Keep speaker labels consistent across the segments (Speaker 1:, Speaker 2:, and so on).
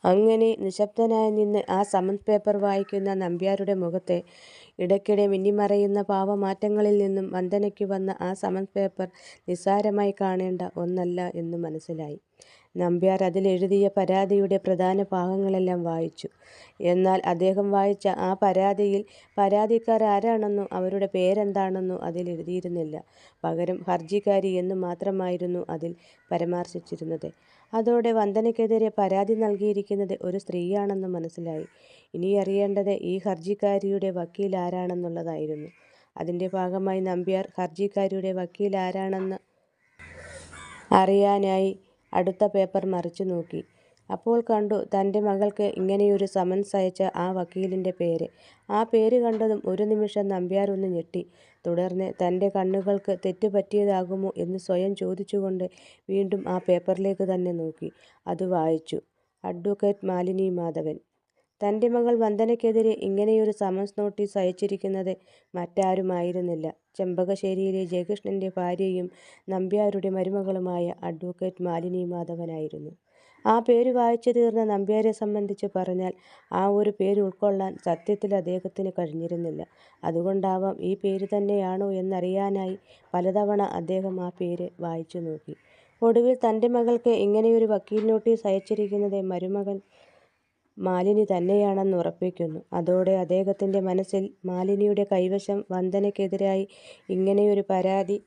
Speaker 1: അങ്ങനെ നിശബ്ദനായി നിന്ന് ആ സമൻസ് പേപ്പർ വായിക്കുന്ന നമ്പ്യാരുടെ മുഖത്തെ ഇടയ്ക്കിടെ മിന്നിമറയുന്ന ഭാവമാറ്റങ്ങളിൽ നിന്നും വന്ദനയ്ക്ക് വന്ന ആ സമൻസ് പേപ്പർ നിസ്സാരമായി കാണേണ്ട ഒന്നല്ല എന്ന് മനസ്സിലായി. നമ്പ്യാർ അതിലെഴുതിയ പരാതിയുടെ പ്രധാന ഭാഗങ്ങളെല്ലാം വായിച്ചു. എന്നാൽ അദ്ദേഹം വായിച്ച ആ പരാതിയിൽ പരാതിക്കാർ ആരാണെന്നോ അവരുടെ പേരെന്താണെന്നോ അതിലെഴുതിയിരുന്നില്ല. പകരം ഹർജിക്കാരി എന്ന് മാത്രമായിരുന്നു അതിൽ പരാമർശിച്ചിരുന്നത്. അതോടെ വന്ദനയ്ക്കെതിരെ പരാതി നൽകിയിരിക്കുന്നത് ഒരു സ്ത്രീയാണെന്ന് മനസ്സിലായി. ഇനി അറിയേണ്ടത് ഈ ഹർജിക്കാരിയുടെ വക്കീൽ ആരാണെന്നുള്ളതായിരുന്നു. അതിൻ്റെ ഭാഗമായി നമ്പ്യാർ ഹർജിക്കാരിയുടെ വക്കീൽ ആരാണെന്ന് അറിയാനായി അടുത്ത പേപ്പർ മറിച്ചു നോക്കി. അപ്പോൾ കണ്ടു തൻ്റെ മകൾക്ക് ഇങ്ങനെയൊരു സമൻസ് അയച്ച ആ വക്കീലിൻ്റെ പേര്. ആ പേര് കണ്ടതും ഒരു നിമിഷം നമ്പ്യാർ ഒന്ന് ഞെട്ടി. തുടർന്ന് തൻ്റെ കണ്ണുകൾക്ക് തെറ്റ് പറ്റിയതാകുമോ എന്ന് സ്വയം ചോദിച്ചുകൊണ്ട് വീണ്ടും ആ പേപ്പറിലേക്ക് തന്നെ നോക്കി. അത് വായിച്ചു. അഡ്വക്കേറ്റ് മാലിനി മാധവൻ. തൻ്റെ മകൾ വന്ദനയ്ക്കെതിരെ ഇങ്ങനെയൊരു സമൻസ് നോട്ടീസ് അയച്ചിരിക്കുന്നത് മറ്റാരുമായിരുന്നില്ല, ചെമ്പകശ്ശേരിയിലെ ജയകൃഷ്ണൻ്റെ ഭാര്യയും നമ്പ്യാരുടെ മരുമകളുമായ അഡ്വക്കേറ്റ് മാലിനി മാധവനായിരുന്നു. ആ പേര് വായിച്ചു തീർന്ന നമ്പ്യാരെ സംബന്ധിച്ച് പറഞ്ഞാൽ ആ ഒരു പേര് ഉൾക്കൊള്ളാൻ സത്യത്തിൽ അദ്ദേഹത്തിന് കഴിഞ്ഞിരുന്നില്ല. അതുകൊണ്ടാവാം ഈ പേര് തന്നെയാണോ എന്നറിയാനായി പലതവണ അദ്ദേഹം ആ പേര് വായിച്ചു നോക്കി. ഒടുവിൽ തൻ്റെ മകൾക്ക് ഇങ്ങനെയൊരു വക്കീൽ നോട്ടീസ് അയച്ചിരിക്കുന്നത് മരുമകൾ മാലിനി തന്നെയാണെന്ന് ഉറപ്പിക്കുന്നു. അതോടെ അദ്ദേഹത്തിൻ്റെ മനസ്സിൽ മാലിനിയുടെ കൈവശം വന്ദനയ്ക്കെതിരായി ഇങ്ങനെയൊരു പരാതി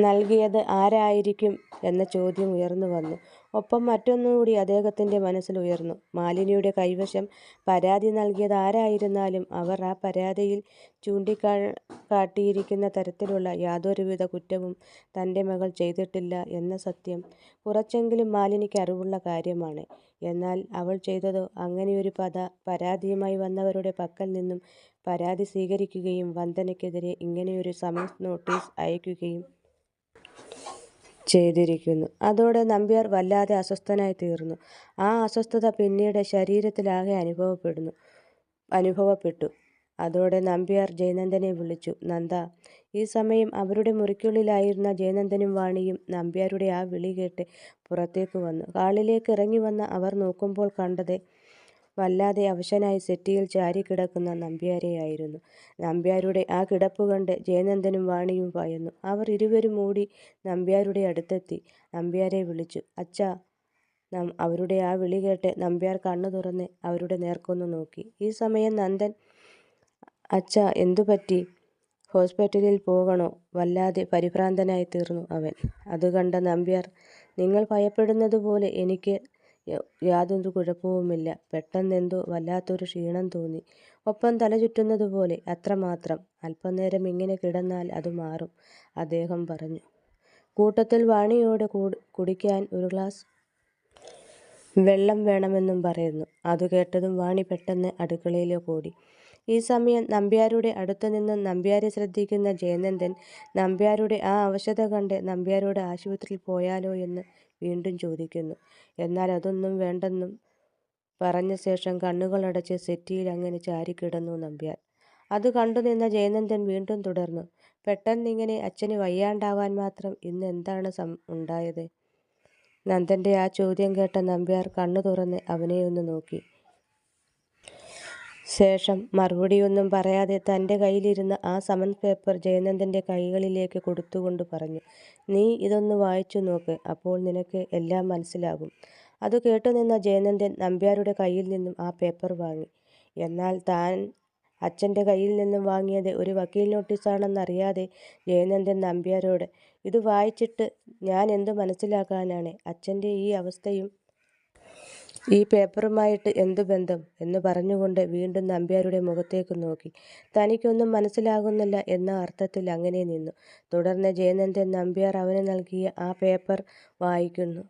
Speaker 1: നൽകിയത് ആരായിരിക്കും എന്ന ചോദ്യം ഉയർന്നു വന്നു. ഒപ്പം മറ്റൊന്നുകൂടി അദ്ദേഹത്തിൻ്റെ മനസ്സിൽ ഉയർന്നു. മാലിനിയുടെ കൈവശം പരാതി നൽകിയത് ആരായിരുന്നാലും അവർ ആ പരാതിയിൽ ചൂണ്ടിക്കാട്ടിയിരിക്കുന്ന തരത്തിലുള്ള യാതൊരുവിധ കുറ്റവും തൻ്റെ മകൾ ചെയ്തിട്ടില്ല എന്ന സത്യം കുറച്ചെങ്കിലും മാലിനിക്ക് അറിവുള്ള കാര്യമാണ്. എന്നാൽ അവൾ ചെയ്തതോ അങ്ങനെയൊരു പരാതിയുമായി വന്നവരുടെ പക്കൽ നിന്നും പരാതി സ്വീകരിക്കുകയും വന്ദനയ്ക്കെതിരെ ഇങ്ങനെയൊരു സമൻസ് നോട്ടീസ് അയക്കുകയും ചെയ്തിരിക്കുന്നു. അതോടെ നമ്പ്യാർ വല്ലാതെ അസ്വസ്ഥനായി തീർന്നു. ആ അസ്വസ്ഥത പിന്നീട് ശരീരത്തിലാകെ അനുഭവപ്പെട്ടു. അതോടെ നമ്പ്യാർ ജയനന്ദനെ വിളിച്ചു. നന്ദ. ഈ സമയം അവരുടെ മുറിക്കുള്ളിലായിരുന്ന ജയനന്ദനും വാണിയും നമ്പ്യാരുടെ ആ വിളി കേട്ട് പുറത്തേക്ക് വന്നു. ഹാളിലേക്ക് ഇറങ്ങി വന്ന അവർ നോക്കുമ്പോൾ കണ്ടത് വല്ലാതെ അവശനായി സെറ്റിയിൽ ചാരിക്കിടക്കുന്ന നമ്പ്യാരെയായിരുന്നു. നമ്പ്യാരുടെ ആ കിടപ്പ് കണ്ട് ജയനന്ദനും വാണിയും ഭയന്നു. അവർ ഇരുവരും ഓടി നമ്പ്യാരുടെ അടുത്തെത്തി നമ്പ്യാരെ വിളിച്ചു. അച്ഛാ. അവരുടെ ആ വിളി കേട്ട് നമ്പ്യാർ കണ്ണു തുറന്ന് അവരുടെ നേർക്കൊന്നു നോക്കി. ഈ സമയം നന്ദൻ. അച്ഛാ, എന്തു പറ്റി? ഹോസ്പിറ്റലിൽ പോകണോ? വല്ലാതെ പരിഭ്രാന്തനായി തീർന്നു അവൻ. അത് കണ്ട നമ്പ്യാർ. നിങ്ങൾ ഭയപ്പെടുന്നത് പോലെ എനിക്ക് യാതൊരു കുഴപ്പവുമില്ല. പെട്ടെന്നെന്തോ വല്ലാത്തൊരു ക്ഷീണം തോന്നി. ഒപ്പം തല ചുറ്റുന്നത് പോലെ, അത്രമാത്രം. അല്പനേരം ഇങ്ങനെ കിടന്നാൽ അത് മാറും, അദ്ദേഹം പറഞ്ഞു. കൂട്ടത്തിൽ വാണിയോട് കുടിക്കാൻ ഒരു ഗ്ലാസ് വെള്ളം വേണമെന്നും പറയുന്നു. അത് കേട്ടതും വാണി പെട്ടെന്ന് അടുക്കളയിലേക്ക് ഓടി. ഈ സമയം നമ്പ്യാരുടെ അടുത്തു നിന്നും നമ്പ്യാരെ ശ്രദ്ധിക്കുന്ന ജയനന്ദൻ നമ്പ്യാരുടെ ആ അവശത കണ്ട് നമ്പ്യാരോട് ആശുപത്രിയിൽ പോയാലോ എന്ന് വീണ്ടും ചോദിക്കുന്നു. എന്നാൽ അതൊന്നും വേണ്ടെന്നും പറഞ്ഞ ശേഷം കണ്ണുകളടച്ച് സെറ്റിയിൽ അങ്ങനെ ചാരിക്കിടന്നു നമ്പ്യാർ. അത് കണ്ടു നിന്ന ജയനന്ദൻ വീണ്ടും തുടർന്നു. പെട്ടെന്നിങ്ങനെ അച്ഛന് വയ്യാണ്ടാവാൻ മാത്രം ഇന്ന് എന്താണ് ഉണ്ടായത്? നന്ദൻ്റെ ആ ചോദ്യം കേട്ട നമ്പ്യാർ കണ്ണു തുറന്ന് അവനെ ഒന്ന് നോക്കി. ശേഷം മറുപടിയൊന്നും പറയാതെ തൻ്റെ കയ്യിലിരുന്ന ആ സമൻസ് പേപ്പർ ജയനന്ദൻ്റെ കൈകളിലേക്ക് കൊടുത്തുകൊണ്ട് പറഞ്ഞു. നീ ഇതൊന്ന് വായിച്ചു നോക്ക്. അപ്പോൾ നിനക്ക് എല്ലാം മനസ്സിലാകും. അത് കേട്ടുനിന്ന ജയനന്ദൻ നമ്പ്യാരുടെ കയ്യിൽ നിന്നും ആ പേപ്പർ വാങ്ങി. എന്നാൽ താൻ അച്ഛൻ്റെ കയ്യിൽ നിന്നും വാങ്ങിയത് ഒരു വക്കീൽ നോട്ടീസാണെന്നറിയാതെ ജയനന്ദൻ നമ്പ്യാരോട്, ഇത് വായിച്ചിട്ട് ഞാൻ എന്തു മനസ്സിലാക്കാനാണ്? അച്ഛൻ്റെ ഈ അവസ്ഥയും ഈ പേപ്പറുമായിട്ട് എന്തു ബന്ധം എന്ന് പറഞ്ഞുകൊണ്ട് വീണ്ടും നമ്പ്യാരുടെ മുഖത്തേക്ക് നോക്കി. തനിക്കൊന്നും മനസ്സിലാകുന്നില്ല എന്ന അർത്ഥത്തിൽ അങ്ങനെ നിന്നു. തുടർന്ന് ജയനന്ദൻ നമ്പ്യാർ അവന് നൽകിയ ആ പേപ്പർ വായിക്കുന്നു.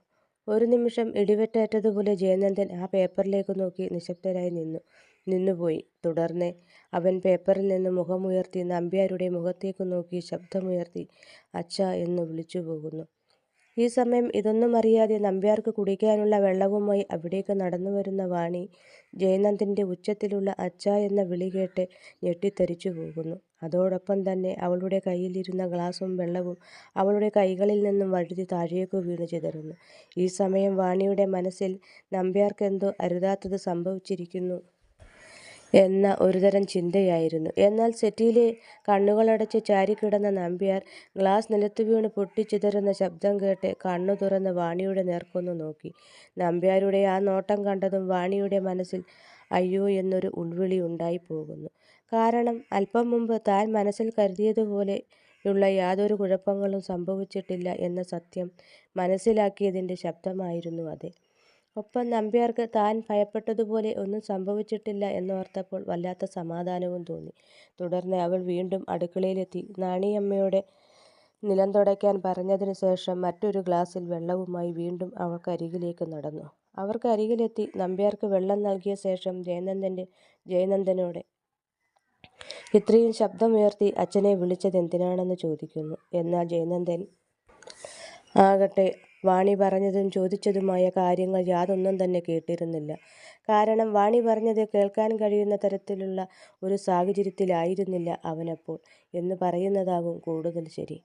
Speaker 1: ഒരു നിമിഷം ഇടിവെട്ടേറ്റതുപോലെ ജയനന്ദൻ ആ പേപ്പറിലേക്ക് നോക്കി നിശബ്ദരായി നിന്നുപോയി. തുടർന്ന് അവൻ പേപ്പറിൽ നിന്ന് മുഖമുയർത്തി നമ്പ്യാരുടെ മുഖത്തേക്ക് നോക്കി ശബ്ദമുയർത്തി അച്ഛാ എന്ന് വിളിച്ചു പോകുന്നു. ഈ സമയം ഇതൊന്നും അറിയാതെ നമ്പ്യാർക്ക് കുടിക്കാനുള്ള വെള്ളവുമായി അവിടേക്ക് നടന്നു വരുന്ന വാണി ജയനന്ദൻ്റെ ഉച്ചത്തിലുള്ള അച്ഛാ എന്ന വിളി കേട്ട് ഞെട്ടിത്തരിച്ചു പോകുന്നു. അതോടൊപ്പം തന്നെ അവളുടെ കയ്യിലിരുന്ന ഗ്ലാസും വെള്ളവും അവളുടെ കൈകളിൽ നിന്നും വഴുതി താഴേക്കു വീണു ചിതറുന്നു. ഈ സമയം വാണിയുടെ മനസ്സിൽ നമ്പ്യാർക്കെന്തോ അരുതാത്തത് സംഭവിച്ചിരിക്കുന്നു എന്ന ഒരുതരം ചിന്തയായിരുന്നു. എന്നാൽ സെറ്റിയിലെ കണ്ണുകളടച്ച് ചാരിക്കിടന്ന നമ്പ്യാർ ഗ്ലാസ് നിലത്തു വീണ് പൊട്ടിച്ചിതറുന്ന ശബ്ദം കേട്ട് കണ്ണു തുറന്ന് വാണിയുടെ നേർക്കൊന്നു നോക്കി. നമ്പ്യാരുടെ ആ നോട്ടം കണ്ടതും വാണിയുടെ മനസ്സിൽ അയ്യോ എന്നൊരു ഉൾവിളി ഉണ്ടായിപ്പോകുന്നു. കാരണം അല്പം മുമ്പ് താൻ മനസ്സിൽ കരുതിയതുപോലെയുള്ള യാതൊരു കുഴപ്പങ്ങളും സംഭവിച്ചിട്ടില്ല എന്ന സത്യം മനസ്സിലാക്കിയതിൻ്റെ ശബ്ദമായിരുന്നു അത്. ഒപ്പം നമ്പ്യാർക്ക് താൻ ഭയപ്പെട്ടതുപോലെ ഒന്നും സംഭവിച്ചിട്ടില്ല എന്നോർത്തപ്പോൾ വല്ലാത്ത സമാധാനവും തോന്നി. തുടർന്ന് അവൾ വീണ്ടും അടുക്കളയിലെത്തി നാണിയമ്മയോട് നിലം തുടയ്ക്കാൻ പറഞ്ഞതിനു ശേഷം മറ്റൊരു ഗ്ലാസ്സിൽ വെള്ളവുമായി വീണ്ടും അവൾക്കരികിലേക്ക് നടന്നു. അവർക്കരികിലെത്തി നമ്പ്യാർക്ക് വെള്ളം നൽകിയ ശേഷം ജയനന്ദനോട് ഇത്രയും ശബ്ദമുയർത്തി അച്ഛനെ വിളിച്ചതെന്തിനാണെന്ന് ചോദിക്കുന്നു. എന്നാൽ ജയനന്ദൻ ആകട്ടെ വാണി പറഞ്ഞതും ചോദിച്ചതുമായ കാര്യങ്ങൾ യാതൊന്നും തന്നെ കേട്ടിരുന്നില്ല. കാരണം വാണി പറഞ്ഞത് കേൾക്കാൻ കഴിയുന്ന തരത്തിലുള്ള ഒരു സാഹചര്യത്തിലായിരുന്നില്ല അവനപ്പോൾ എന്ന് പറയുന്നതാകും കൂടുതൽ ശരി.